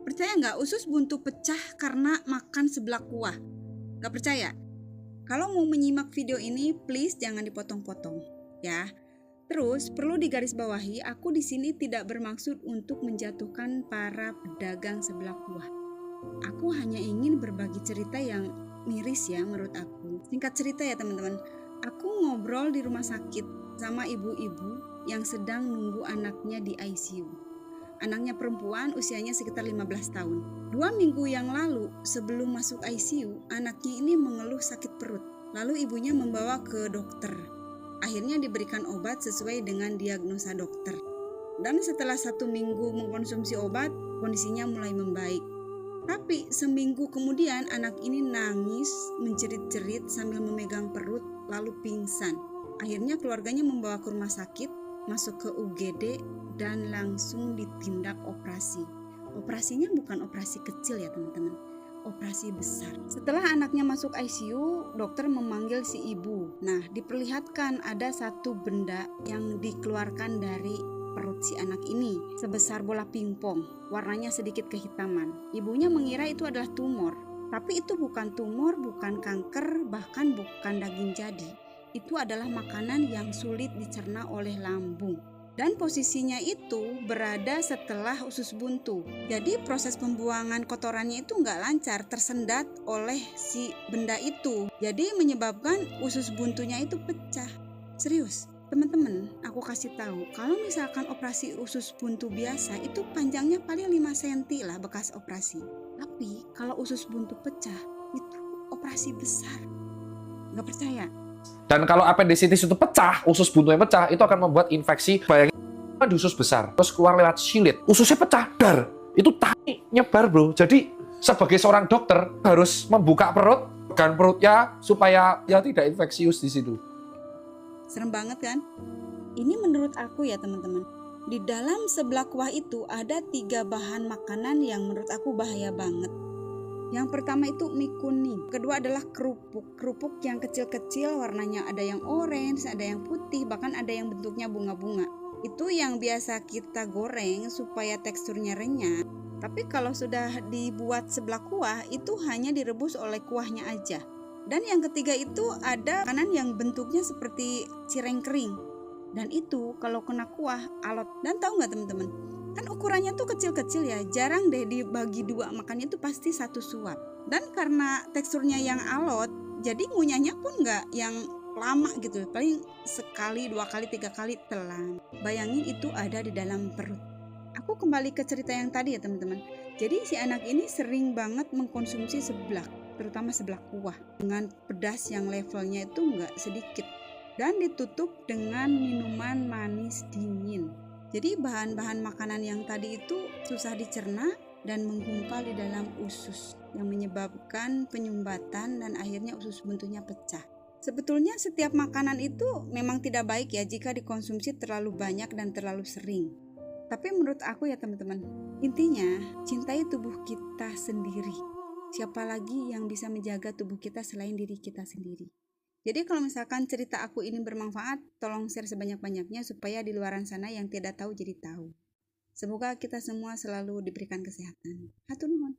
Percaya nggak usus buntu pecah karena makan seblak kuah? Nggak percaya? Kalau mau menyimak video ini, please jangan dipotong-potong, ya. Terus perlu digarisbawahi, aku di sini tidak bermaksud untuk menjatuhkan para pedagang seblak kuah. Aku hanya ingin berbagi cerita yang miris ya menurut aku. Singkat cerita ya teman-teman, aku ngobrol di rumah sakit sama ibu-ibu yang sedang nunggu anaknya di ICU. Anaknya perempuan, usianya sekitar 15 tahun. 2 minggu yang lalu, sebelum masuk ICU, anaknya ini mengeluh sakit perut. Lalu ibunya membawa ke dokter. Akhirnya diberikan obat sesuai dengan diagnosa dokter. Dan setelah 1 minggu mengkonsumsi obat, kondisinya mulai membaik. Tapi seminggu kemudian anak ini nangis, menjerit-jerit sambil memegang perut, lalu pingsan. Akhirnya keluarganya membawa ke rumah sakit, masuk ke UGD, dan langsung ditindak operasi. Operasinya bukan operasi kecil ya teman-teman, operasi besar. Setelah anaknya masuk ICU, dokter memanggil si ibu. Nah, diperlihatkan ada satu benda yang dikeluarkan dari perut si anak ini sebesar bola pingpong, warnanya sedikit kehitaman. Ibunya mengira itu adalah tumor, tapi itu bukan tumor, bukan kanker, bahkan bukan daging jadi. Itu adalah makanan yang sulit dicerna oleh lambung. Dan posisinya itu berada setelah usus buntu. Jadi proses pembuangan kotorannya itu nggak lancar, tersendat oleh si benda itu. Jadi menyebabkan usus buntunya itu pecah. Serius, teman-teman, aku kasih tahu, kalau misalkan operasi usus buntu biasa itu panjangnya paling 5 cm lah bekas operasi. Tapi kalau usus buntu pecah itu operasi besar. Nggak percaya? Dan kalau appendicitis itu pecah, usus buntunya pecah, itu akan membuat infeksi. Bayangin di usus besar, terus keluar lewat silit, ususnya pecah, dar. Itu tai nyebar bro. Jadi sebagai seorang dokter harus membuka perut, pegang perutnya supaya ya tidak infeksius di situ. Serem banget kan? Ini menurut aku ya teman-teman. Di dalam seblak kuah itu ada 3 bahan makanan yang menurut aku bahaya banget. Yang pertama itu mie kuning, kedua adalah kerupuk yang kecil-kecil, warnanya ada yang orange, ada yang putih, bahkan ada yang bentuknya bunga-bunga. Itu yang biasa kita goreng supaya teksturnya renyah. Tapi kalau sudah dibuat seblak kuah, itu hanya direbus oleh kuahnya aja. Dan yang ketiga itu ada makanan yang bentuknya seperti cireng kering. Dan itu kalau kena kuah alot. Dan tahu nggak teman-teman? Kan ukurannya tuh kecil-kecil ya, jarang deh dibagi 2, makannya tuh pasti 1 suap. Dan karena teksturnya yang alot, jadi ngunyahnya pun nggak yang lama gitu, paling sekali, 2 kali, 3 kali telan. Bayangin itu ada di dalam perut. Aku kembali ke cerita yang tadi ya teman-teman. Jadi si anak ini sering banget mengkonsumsi seblak, terutama seblak kuah, dengan pedas yang levelnya itu nggak sedikit. Dan ditutup dengan minuman manis dingin. Jadi bahan-bahan makanan yang tadi itu susah dicerna dan menggumpal di dalam usus yang menyebabkan penyumbatan dan akhirnya usus buntunya pecah. Sebetulnya setiap makanan itu memang tidak baik ya jika dikonsumsi terlalu banyak dan terlalu sering. Tapi menurut aku ya teman-teman, intinya cintai tubuh kita sendiri. Siapa lagi yang bisa menjaga tubuh kita selain diri kita sendiri? Jadi kalau misalkan cerita aku ini bermanfaat, tolong share sebanyak-banyaknya supaya di luaran sana yang tidak tahu jadi tahu. Semoga kita semua selalu diberikan kesehatan. Hatur nuhun.